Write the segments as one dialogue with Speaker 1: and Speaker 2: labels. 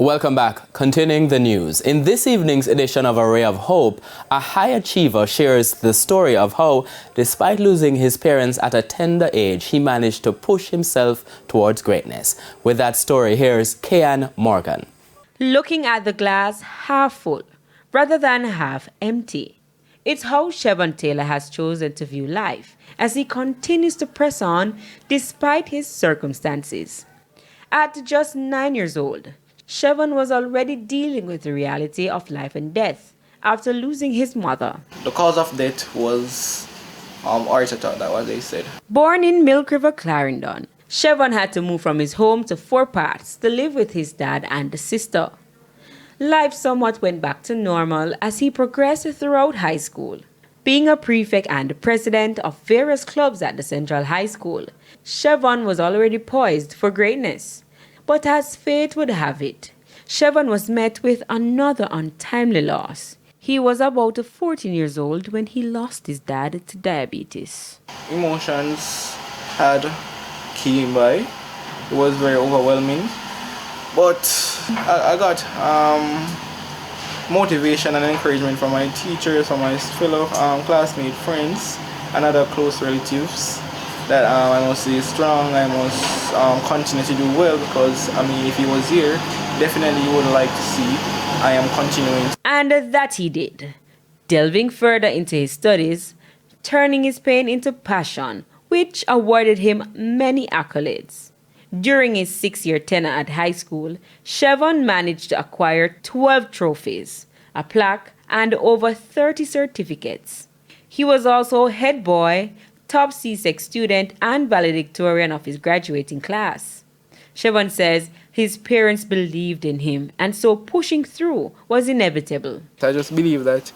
Speaker 1: Welcome back. Continuing the news. In this evening's edition of A Ray of Hope, a high achiever shares the story of how, despite losing his parents at a tender age, he managed to push himself towards greatness. With that story, here's Kian Morgan.
Speaker 2: Looking at the glass half full rather than half empty. It's how Chevon Taylor has chosen to view life as he continues to press on despite his circumstances. At just 9 years old, Chevon was already dealing with the reality of life and death after losing his mother.
Speaker 3: The cause of death was heart attack, that's what they said.
Speaker 2: Born in Milk River, Clarendon, Chevon had to move from his home to Fort Parts to live with his dad and a sister. Life somewhat went back to normal as he progressed throughout high school. Being a prefect and president of various clubs at the Central High School, Chevon was already poised for greatness. But as fate would have it, Chevon was met with another untimely loss. He was about 14 years old when he lost his dad to diabetes.
Speaker 3: Emotions had came by. It was very overwhelming. But I got motivation and encouragement from my teachers, from my fellow classmates, friends, and other close relatives that I must stay strong, I must continue to do well because, if he was here, definitely he would like to see I am continuing.
Speaker 2: And that he did, delving further into his studies, turning his pain into passion, which awarded him many accolades. During his 6-year tenure at high school, Chevon managed to acquire 12 trophies, a plaque, and over 30 certificates. He was also head boy, top C6 student, and valedictorian of his graduating class. Chevon says his parents believed in him, and so pushing through was inevitable.
Speaker 3: I just believe that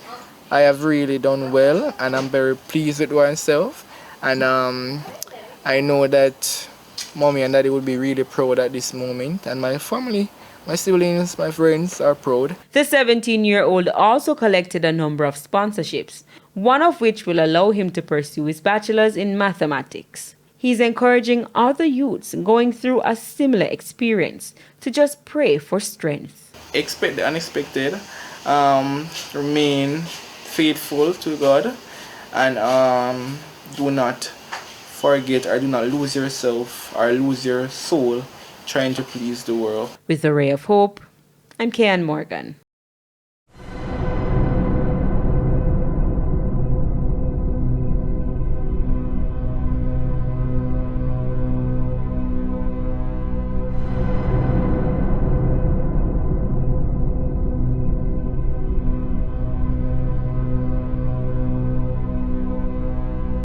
Speaker 3: I have really done well, and I'm very pleased with myself. And I know that Mommy and Daddy would be really proud at this moment, and my family, my siblings, my friends are proud.
Speaker 2: The 17-year-old also collected a number of sponsorships, one of which will allow him to pursue his bachelor's in mathematics. He's encouraging other youths going through a similar experience to just pray for strength.
Speaker 3: Expect the unexpected, remain faithful to God, and do not forget or do not lose yourself or lose your soul trying to please the world.
Speaker 2: With A Ray of Hope, I'm Kian Morgan.